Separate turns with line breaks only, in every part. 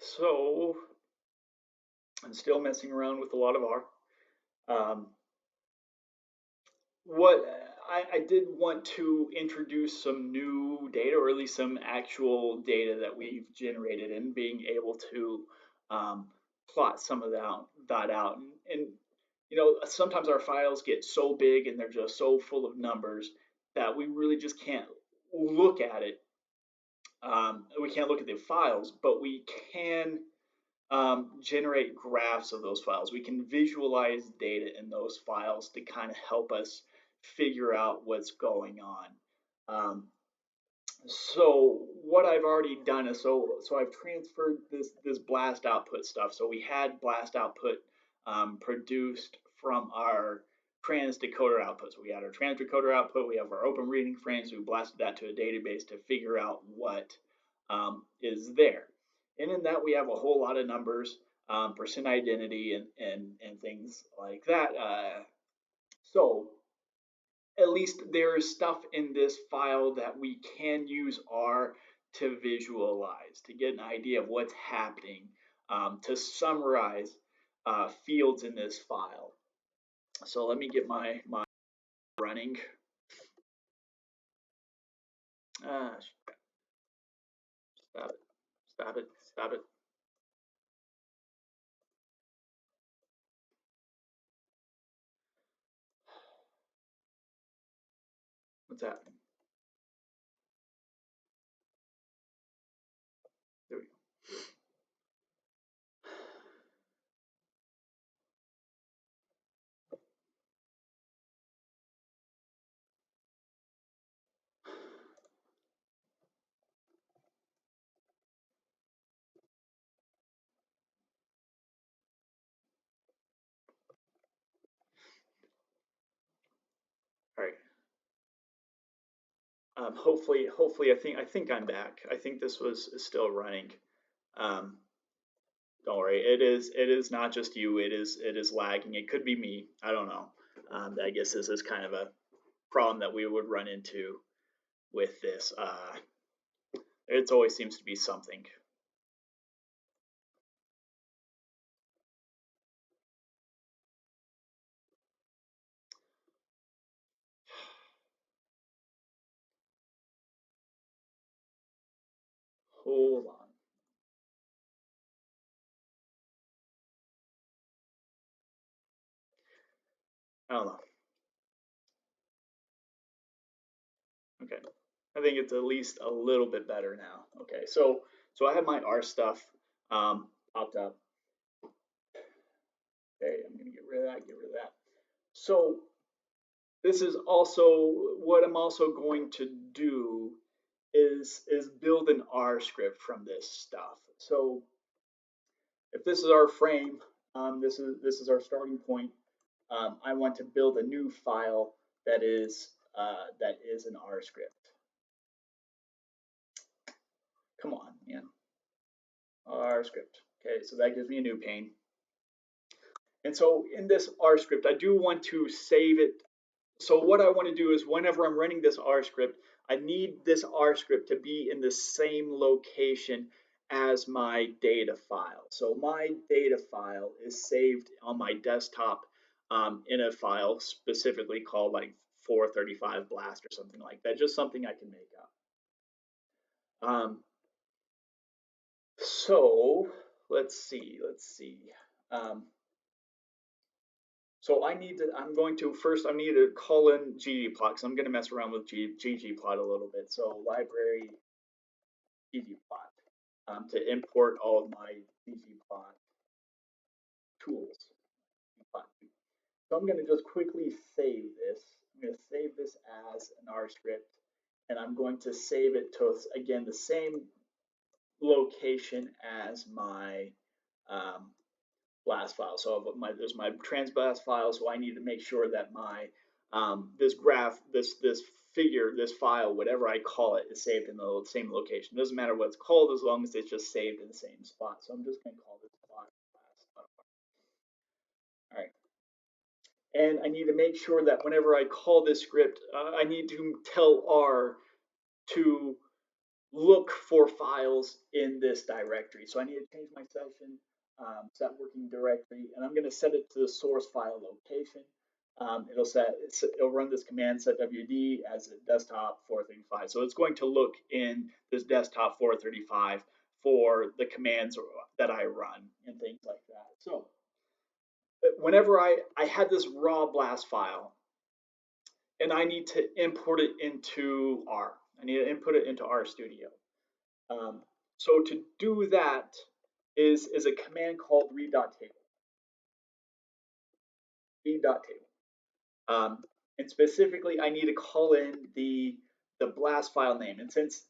So I'm still messing around with a lot of R. Um, what I did want to introduce some new data, or at least some actual data that we've generated, and being able to um, plot some of that out. And you know, sometimes our files get so big and they're just so full of numbers that we really just can't look at it. We can't look at the files, but we can generate graphs of those files. We can visualize data in those files to kind of help us figure out what's going on. Um, so what I've already done is so I've transferred this blast output stuff. So we had blast output produced from our trans decoder output. So we had our trans decoder output. We have our open reading frames. We blasted that to a database to figure out what is there. And in that we have a whole lot of numbers, percent identity, and things like that. So at least there is stuff in this file that we can use R to visualize, to get an idea of what's happening, to summarize fields in this file. So let me get my running. Stop it, stop it, stop it. What's happening? There we go. All right. Hopefully, I think I'm back. I think this is still running. Um, don't worry, it is not just you. It is lagging. It could be me. I don't know. I guess this is kind of a problem that we would run into with this. It always seems to be something. Hold on. I don't know. Okay. I think it's at least a little bit better now. Okay. So I have my R stuff popped up. Okay, I'm gonna get rid of that. Get rid of that. So this is also what I'm also going to do is build an R script from this stuff. So if this is our frame, this is our starting point. I want to build a new file that is an R script. Come on, man. R script. Okay, so that gives me a new pane. And so in this R script, I do want to save it. So what I want to do is whenever I'm running this R script, I need this R script to be in the same location as my data file. So my data file is saved on my desktop in a file specifically called like 435 blast or something like that. Just something I can make up. So let's see. Um, So I'm going to first, I need to call in ggplot because I'm going to mess around with ggplot a little bit. So library ggplot to import all of my ggplot tools. So I'm going to just quickly save this. I'm going to save this as an R script, and I'm going to save it to, again, the same location as my blast file. So there's my transblast file. So I need to make sure that my this graph, this figure, this file, whatever I call it, is saved in the same location. It doesn't matter what it's called as long as it's just saved in the same spot. So I'm just going to call this blast file. All right. And I need to make sure that whenever I call this script, I need to tell R to look for files in this directory. So I need to change my session, set working directory, and I'm going to set it to the source file location. It'll run this command set wd as a desktop 435. So it's going to look in this desktop 435 for the commands that I run and things like that. So whenever I had this raw blast file and I need to import it into R, I need to input it into RStudio. So to do that is a command called read.table. Read.table. And specifically, I need to call in the blast file name. And since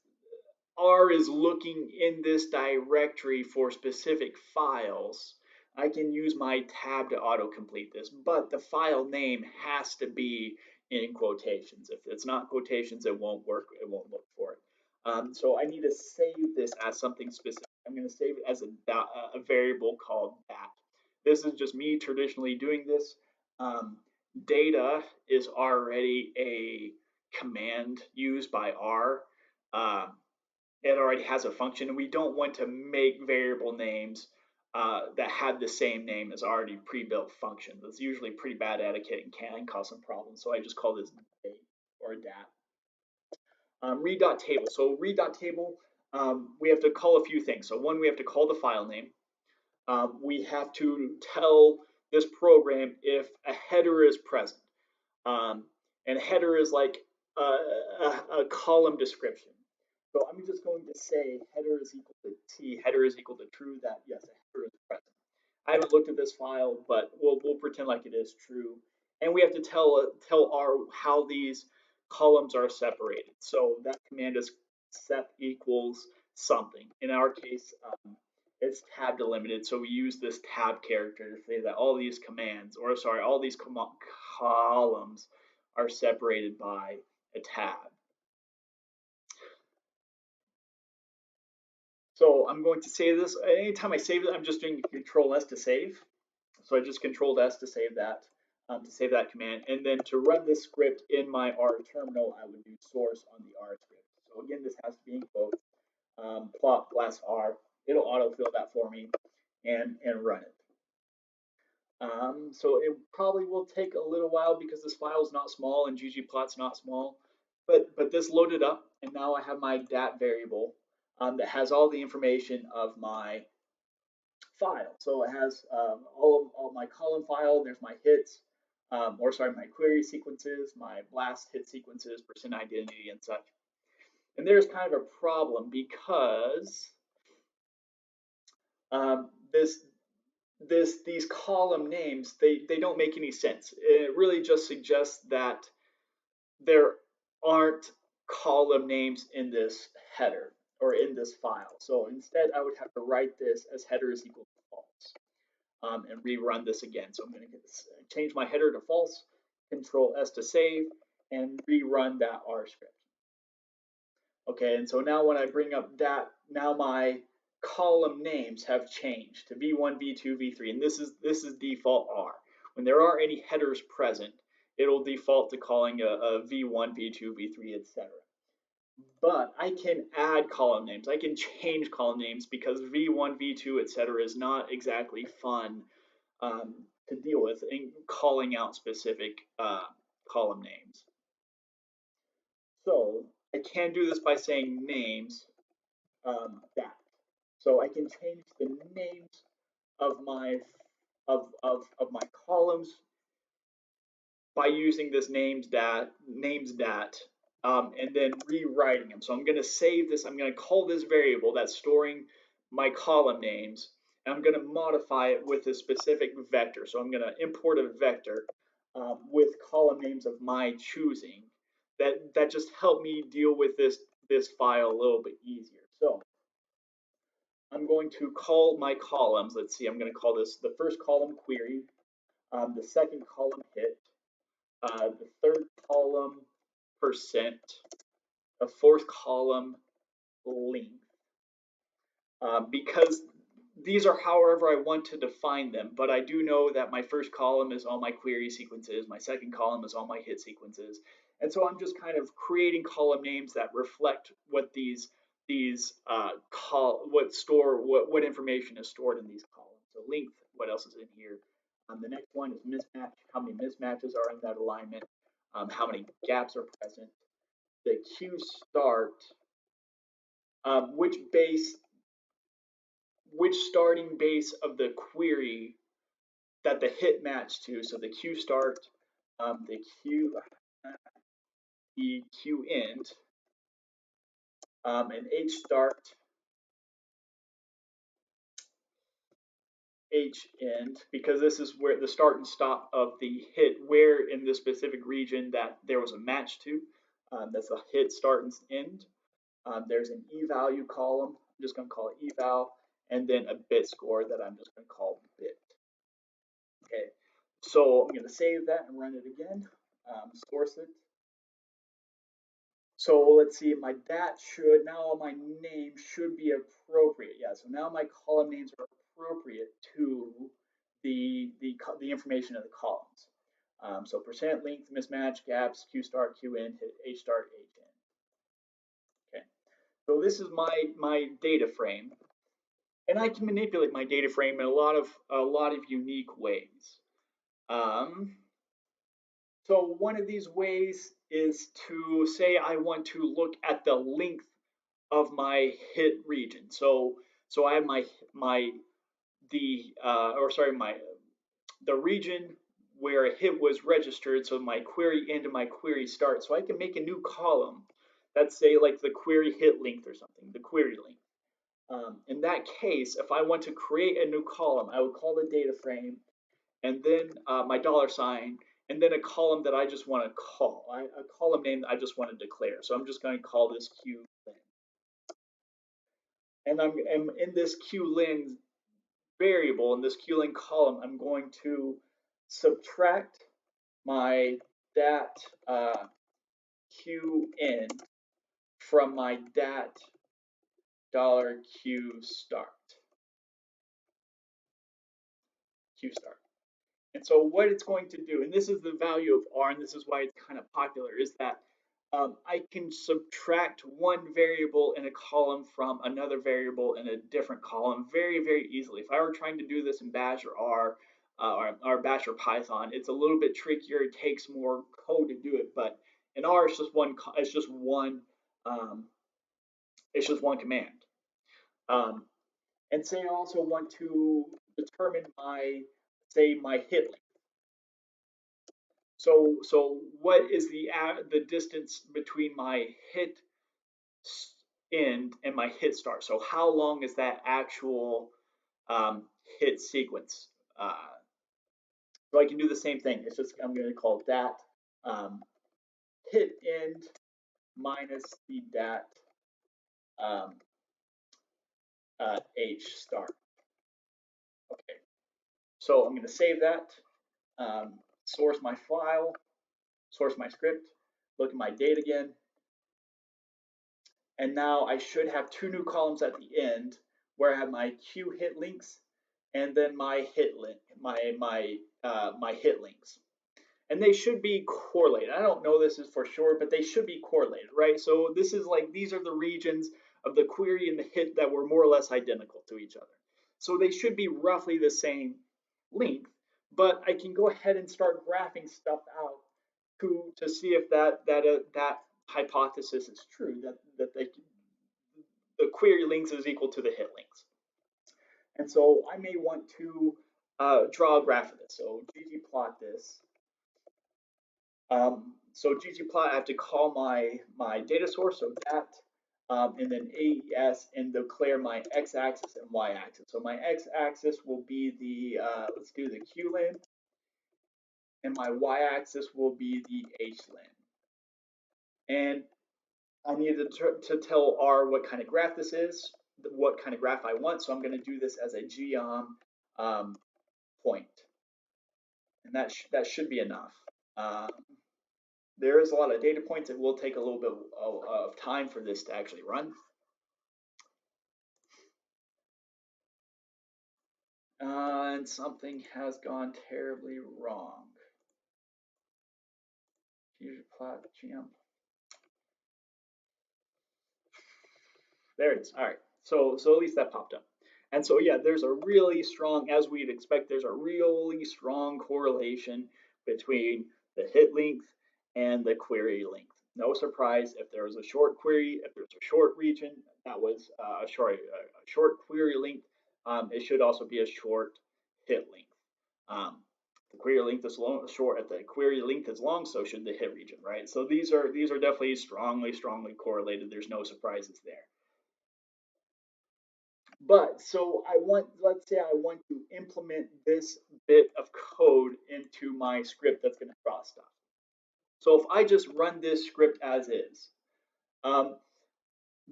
R is looking in this directory for specific files, I can use my tab to autocomplete this, but the file name has to be in quotations. If it's not quotations, it won't work. It won't look for it. So I need to save this as something specific. I'm going to save it as a variable called dat. This is just me traditionally doing this. Data is already a command used by R. Um, it already has a function, and we don't want to make variable names that have the same name as already pre-built functions. That's usually pretty bad etiquette and can cause some problems. So I just call this date or dat. Read.table. So read.table, we have to call a few things. So one, we have to call the file name. We have to tell this program if a header is present. And a header is like a column description. So I'm just going to say header is equal to t, header is equal to true, that yes, a header is present. I haven't looked at this file, but we'll pretend like it is true. And we have to tell R how these columns are separated. So that command is sep equals something. In our case, it's tab delimited. So we use this tab character to say that all these commands, or sorry, all these columns are separated by a tab. So I'm going to save this. Anytime I save it, I'm just doing Control S to save. So I just Control S to save that command. And then to run this script in my R terminal, I would do source on the R script. So again, this has to be in quotes. Plot / R. It'll autofill that for me and run it. So it probably will take a little while because this file is not small and ggplot's not small. But this loaded up, and now I have my dat variable that has all the information of my file. So it has all my column file. There's my hits, or sorry, my query sequences, my blast hit sequences, percent identity, and such. And there's kind of a problem because these column names they don't make any sense. It really just suggests that there aren't column names in this header or in this file. So instead, I would have to write this as header is equal to false and rerun this again. So I'm going to change my header to false, Control S to save, and rerun that R script. Okay, and so now when I bring up dat, now my column names have changed to V1, V2, V3, and this is default R. When there are any headers present, it'll default to calling a V1, V2, V3, etc. But I can add column names. I can change column names because V1, V2, etc. is not exactly fun to deal with in calling out specific column names. So I can do this by saying names dat. So I can change the names of my my columns by using this names dat, and then rewriting them. So I'm going to save this. I'm going to call this variable that's storing my column names, and I'm going to modify it with a specific vector. So I'm going to import a vector with column names of my choosing. That just helped me deal with this file a little bit easier. So I'm going to call my columns. Let's see, I'm going to call this the first column query, the second column hit, the third column percent, the fourth column length, because these are however I want to define them, but I do know that my first column is all my query sequences, my second column is all my hit sequences, and so I'm just kind of creating column names that reflect what these these what information is stored in these columns. So length, what else is in here? The next one is mismatch. How many mismatches are in that alignment? How many gaps are present? The Q start, which starting base of the query that the hit matched to. So the Q start, the Q end, and H start, H end, because this is where the start and stop of the hit, where in the specific region that there was a match to. That's the hit start and end. There's an e-value column. I'm just going to call it eval, and then a bit score that I'm just going to call bit. Okay, so I'm going to save that and run it again. Source it. So let's see, my my name should be appropriate. Yeah, so now my column names are appropriate to the information in the columns. So percent length, mismatch, gaps, Q start, Q end, H start, H end. Okay, so this is my data frame, and I can manipulate my data frame in a lot of unique ways. So one of these ways is to say I want to look at the length of my hit region. So I have the region where a hit was registered. So my query end and my query start. So I can make a new column that's say like the query hit length or something, the query length. In that case, if I want to create a new column, I would call the data frame, and then my $sign, and then a column that I just want to call, a column name that I just want to declare. So I'm just going to call this qlen. And I'm in this qlen variable, in this qlen column, I'm going to subtract my dat qn from my dat $q start. And so what it's going to do, and this is the value of R, and this is why it's kind of popular, is that I can subtract one variable in a column from another variable in a different column very, very easily. If I were trying to do this in Bash or R, or Bash or Python, it's a little bit trickier. It takes more code to do it, but in R, it's just one. It's just one command. And say I also want to determine my hit length. So what is the distance between my hit end and my hit start? So how long is that actual hit sequence? So I can do the same thing. It's just I'm going to call dat hit end minus the dat h start. Okay. So I'm going to save that, source my file, source my script, look at my date again, and now I should have two new columns at the end where I have my Q hit links and then my hit hit links, and they should be correlated. I don't know this is for sure, but they should be correlated, right? So this is like these are the regions of the query and the hit that were more or less identical to each other. So they should be roughly the same length, but I can go ahead and start graphing stuff out to see if that hypothesis is true, that the query links is equal to the hit links. And so I may want to draw a graph of this. So ggplot this. So ggplot, I have to call my data source, so dat, and then AES, and declare my x-axis and y-axis. So my x-axis will be the, let's do the qlen, and my y-axis will be the hlen. And I need to tell R what kind of graph this is, what kind of graph I want. So I'm going to do this as a geom point, and that should be enough. There is a lot of data points. It will take a little bit of time for this to actually run. And something has gone terribly wrong. ggplot geom. There it is. All right. So at least that popped up. And so yeah, there's a really strong, as we'd expect, there's a really strong correlation between the hit length and the query length. No surprise if there was a short query, if there's a short region, that was a short query length. It should also be a short hit length. Um, the query length is long, short. If the query length is long, so should the hit region, right? So these are definitely strongly correlated. There's no surprises there. But so let's say I want to implement this bit of code into my script that's going to draw stuff. So if I just run this script as is, um,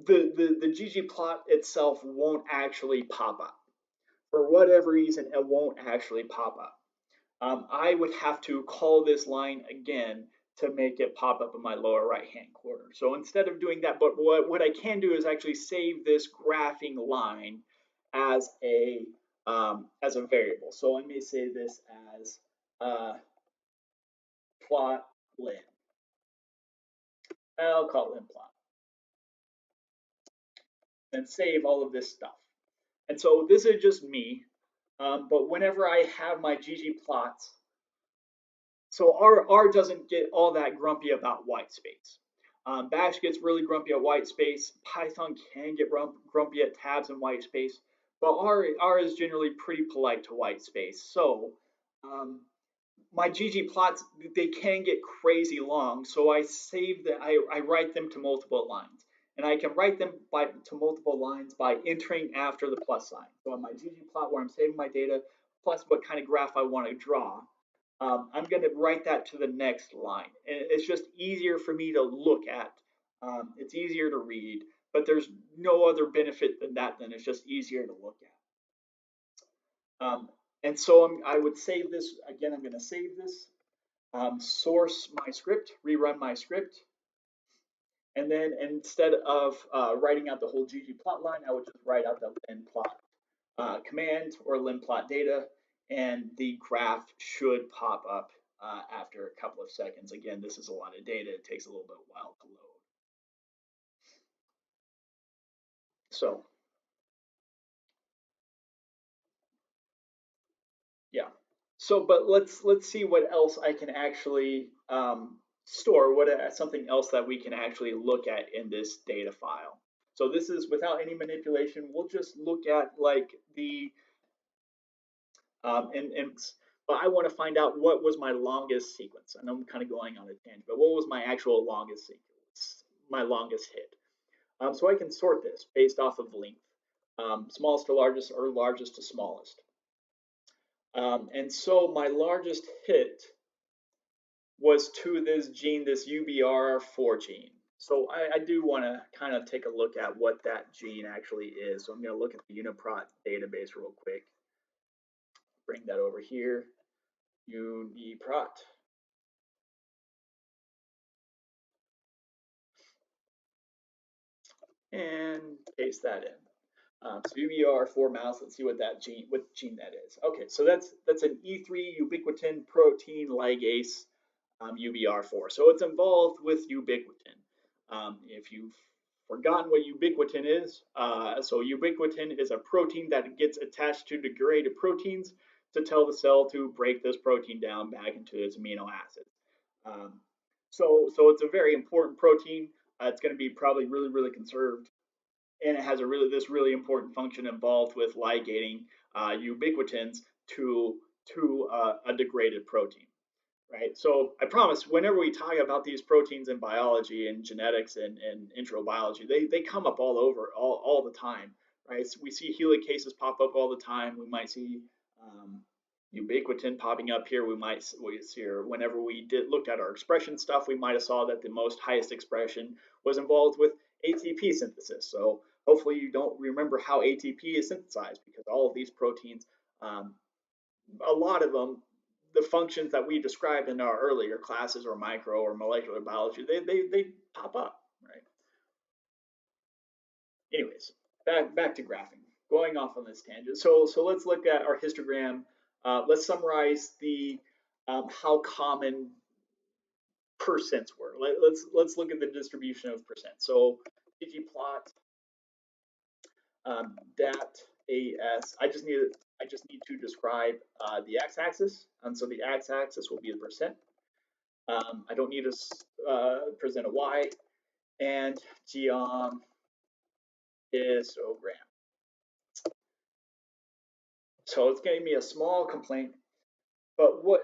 the ggplot itself won't actually pop up. For whatever reason, it won't actually pop up. I would have to call this line again to make it pop up in my lower right hand corner. So instead of doing that, but what I can do is actually save this graphing line as a variable. So I may say this as plot lim. I'll call it lim plot and save all of this stuff. And so this is just me. But whenever I have my ggplots, so R doesn't get all that grumpy about Whitespace. Bash gets really grumpy at Whitespace. Python can get grumpy at tabs in Whitespace, but R is generally pretty polite to Whitespace. So um, my ggplots, they can get crazy long, so I save that. I write them to multiple lines, and I can write them to multiple lines by entering after the plus sign. So on my ggplot where I'm saving my data, plus what kind of graph I want to draw, I'm going to write that to the next line. And it's just easier for me to look at. It's easier to read, but there's no other benefit than that. Then it's just easier to look at. And so I would save this again. I'm going to save this, source my script, rerun my script, and then instead of writing out the whole ggplot line, I would just write out the limplot command or limplot data, and the graph should pop up after a couple of seconds. Again, this is a lot of data. It takes a little bit of while to load. So yeah. So, but let's see what else I can actually store. What something else that we can actually look at in this data file. So this is without any manipulation. We'll just look at like the and but I want to find out what was my longest sequence. I know I'm kind of going on a tangent, but what was my actual longest sequence, my longest hit? So I can sort this based off of length, smallest to largest or largest to smallest. And so my largest hit was to this gene, this UBR4 gene. So I do want to kind of take a look at what that gene actually is. So I'm going to look at the UniProt database real quick. Bring that over here. UniProt. And paste that in. So UBR4 mouse. Let's see what gene that is. Okay, so that's an E3 ubiquitin protein ligase, UBR4. So it's involved with ubiquitin. If you've forgotten what ubiquitin is, so ubiquitin is a protein that gets attached to degraded proteins to tell the cell to break this protein down back into its amino acids. Um, so it's a very important protein. It's going to be probably really conserved, and it has this really important function involved with ligating ubiquitins to a degraded protein, right? So I promise, whenever we talk about these proteins in biology and genetics and intro biology, they come up all the time, right? So we see helicases pop up all the time. We might see ubiquitin popping up here. We see here whenever we looked at our expression stuff, we might have saw that the most highest expression was involved with ATP synthesis. So hopefully you don't remember how ATP is synthesized, because all of these proteins, a lot of them, the functions that we described in our earlier classes or micro or molecular biology, they pop up, right? Anyways, back to graphing. Going off on this tangent. So let's look at our histogram. Let's summarize the how common percents were. Let's look at the distribution of percent. So ggplot dat as. I just need to describe the x-axis, and so the x-axis will be the percent. I don't need to present a y, and geom histogram. So it's giving me a small complaint, but what?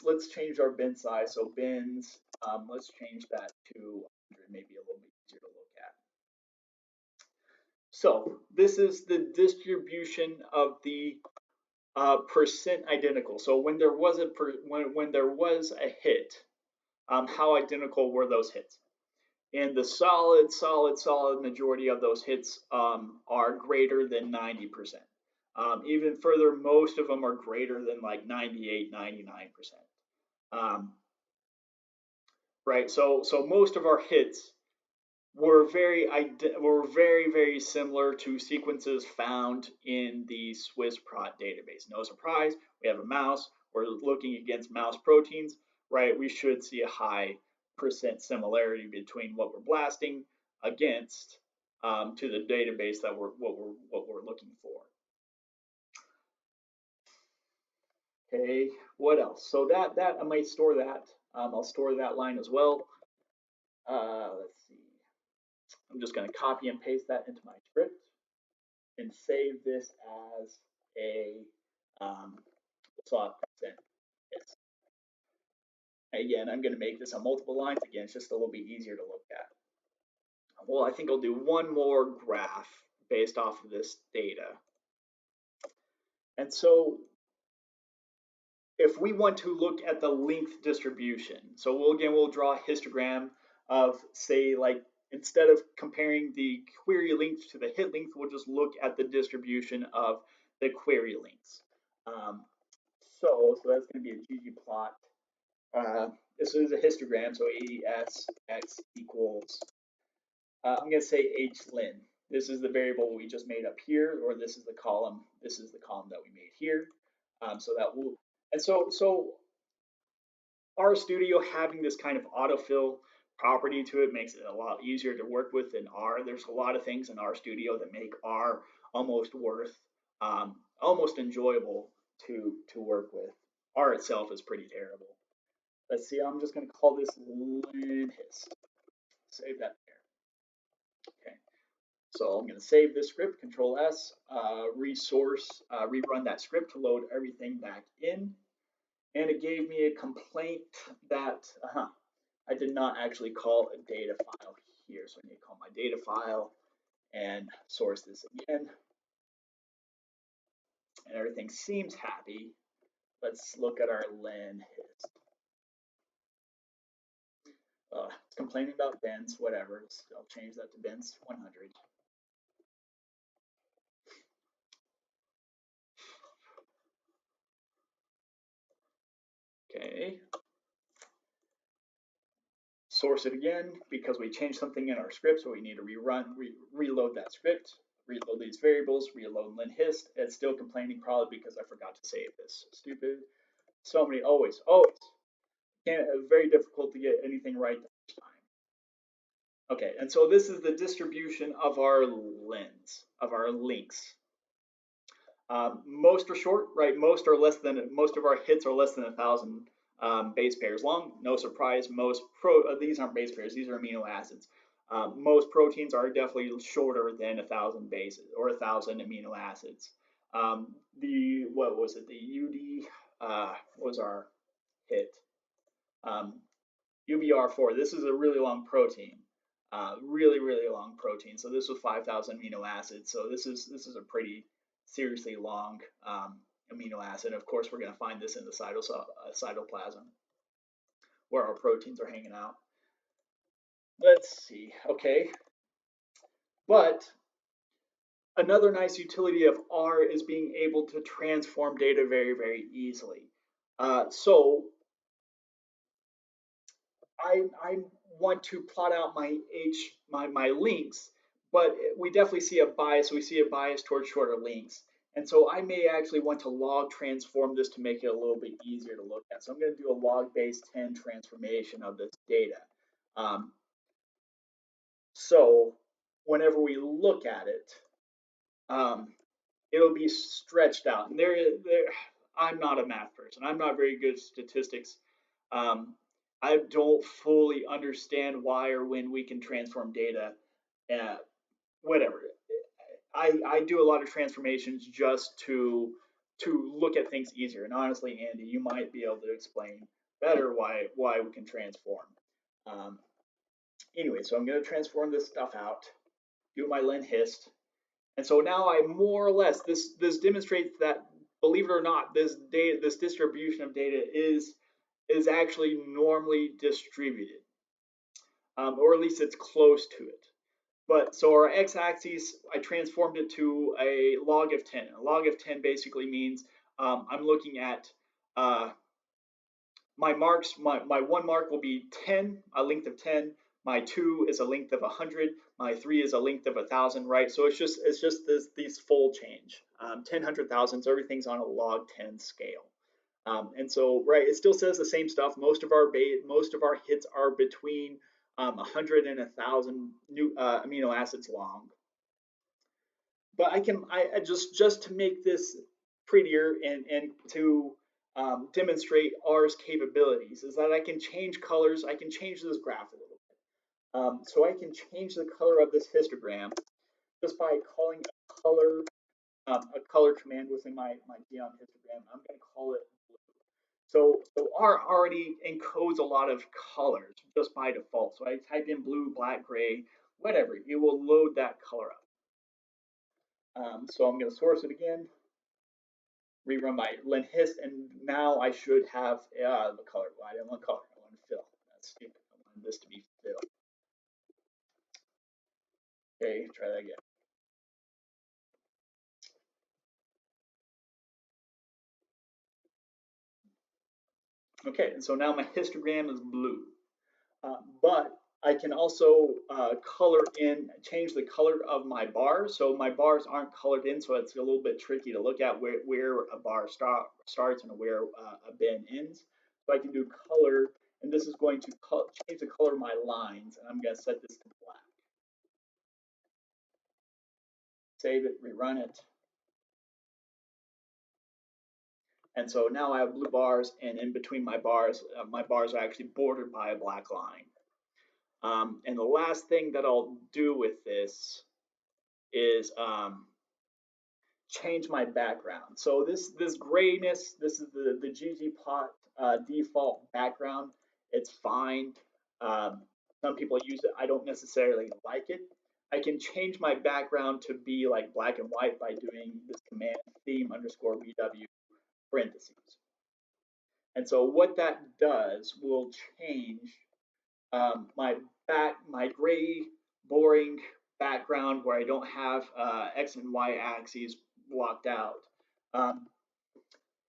Let's change our bin size. So bins, let's change that to 100, maybe a little bit easier to look at. So this is the distribution of the percent identical. So when there was when there was a hit, how identical were those hits? And the solid majority of those hits are greater than 90%. Even further, most of them are greater than like 98, 99%. Right. So most of our hits were very similar to sequences found in the Swissprot database. No surprise, we have a mouse. We're looking against mouse proteins, right? We should see a high percent similarity between what we're blasting against to the database that what we're looking for. Okay, what else? So that I might store that. I'll store that line as well. Let's see. I'm just going to copy and paste that into my script and save this as a plot percent. Yes. Again, I'm going to make this on multiple lines. Again, it's just a little bit easier to look at. Well, I think I'll do one more graph based off of this data. And so if we want to look at the length distribution, so we'll draw a histogram of, say, like, instead of comparing the query length to the hit length, we'll just look at the distribution of the query lengths. So that's going to be a ggplot. This is a histogram, so ASX equals, I'm going to say HLin. This is the variable we just made up here, or this is the column that we made here. So that will, and so RStudio having this kind of autofill property to it makes it a lot easier to work with than R. There's a lot of things in RStudio that make R almost almost enjoyable to work with. R itself is pretty terrible. Let's see, I'm just going to call this linhist. Save that there. Okay. So I'm going to save this script, Control S, rerun that script to load everything back in. And it gave me a complaint that I did not actually call a data file here. So I need to call my data file and source this again. And everything seems happy. Let's look at our linhist. It's complaining about bins, whatever. So I'll change that to bins 100. Okay. Source it again because we changed something in our script, so we need to reload that script, reload these variables, reload linhist. It's still complaining probably because I forgot to save this. Stupid. So many always. Very difficult to get anything right the first time. Okay, and so this is the distribution of our links. Most are short, right? Most of our hits are less than 1,000 base pairs long. No surprise, these aren't base pairs; these are amino acids. Most proteins are definitely shorter than 1,000 bases or 1,000 amino acids. What was it? The UD was our hit. UBR4. This is a really long protein. Really long protein. So this was 5,000 amino acids. So this is a pretty seriously long amino acid. Of course, we're going to find this in the cytoplasm where our proteins are hanging out. Let's see. Okay. But another nice utility of R is being able to transform data very easily. So I want to plot out my links, but we definitely see a bias. We see a bias towards shorter links. And so I may actually want to log transform this to make it a little bit easier to look at. So I'm going to do a log base 10 transformation of this data. So whenever we look at it, it'll be stretched out. And I'm not a math person. I'm not very good at statistics. Um, I don't fully understand why or when we can transform data. Uh, Whatever. I do a lot of transformations just to look at things easier. And honestly, Andy, you might be able to explain better why we can transform. Um, anyway, so I'm going to transform this stuff out, do my len hist, and so now I more or less this demonstrates that, believe it or not, this distribution of data is actually normally distributed, or at least it's close to it. But so our x-axis, I transformed it to a log of 10. A log of 10 basically means I'm looking at my marks. My one mark will be 10, a length of 10. My two is a length of 100. My three is a length of 1,000. Right. So it's just these fold change. 10, 100,000. So everything's on a log 10 scale. And so, right, it still says the same stuff. Most of our hits are between 100 and 1,000 new amino acids long. But I just to make this prettier and to demonstrate R's capabilities is that I can change colors. I can change this graph a little bit. So I can change the color of this histogram just by calling a color command within my Geon histogram. I'm going to call it blue. So R already encodes a lot of colors just by default. So I type in blue, black, gray, whatever. It will load that color up. So I'm going to source it again, rerun my len hist, and now I should have the color. Well, I didn't want color. I want fill. That's stupid. I wanted this to be fill. Okay, try that again. Okay, and so now my histogram is blue. But I can also change the color of my bars. So my bars aren't colored in, so it's a little bit tricky to look at where a bar starts and where a bin ends. So I can do color, and this is going to change the color of my lines, and I'm going to set this to black. Save it, rerun it. And so now I have blue bars, and in between my bars are actually bordered by a black line. And the last thing that I'll do with this is change my background. So this grayness, this is the ggplot default background. It's fine. Some people use it. I don't necessarily like it. I can change my background to be like black and white by doing this command theme underscore bw parentheses. And so what that does will change my gray boring background where I don't have x and y axes blocked out, um,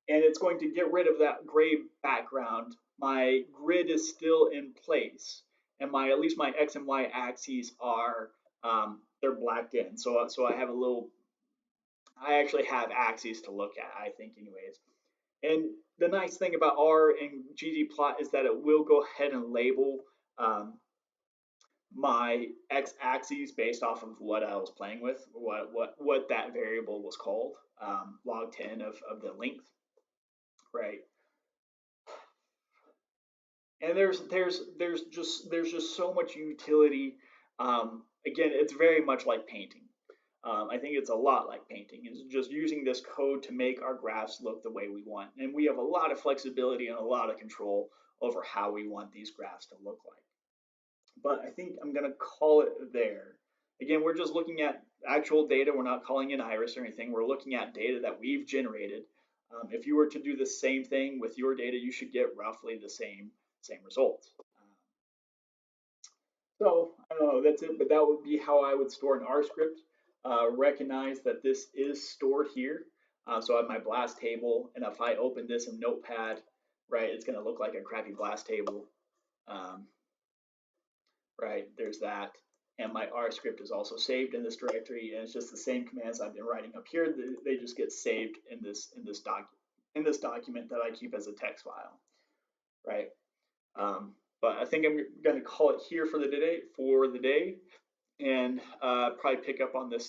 and it's going to get rid of that gray background. My grid is still in place, and my at least my x and y axes are they're blacked in. So I have a little. I actually have axes to look at. I think, anyways. And the nice thing about R and ggplot is that it will go ahead and label my x-axis based off of what I was playing with, what that variable was called, log 10 of the length, right? And there's just so much utility. Again, it's very much like painting. I think it's a lot like painting. It's just using this code to make our graphs look the way we want, and we have a lot of flexibility and a lot of control over how we want these graphs to look like. But I think I'm going to call it there. Again, we're just looking at actual data. We're not calling in iris or anything. We're looking at data that we've generated. If you were to do the same thing with your data, you should get roughly the same results. So I don't know, that's it, but that would be how I would store an R script. Recognize that this is stored here. So I have my blast table, and if I open this in Notepad, right, it's going to look like a crappy blast table. Right, there's that. And my R script is also saved in this directory, and it's just the same commands I've been writing up here. They just get saved in this document that I keep as a text file, right? But I think I'm going to call it here for the day, and probably pick up on this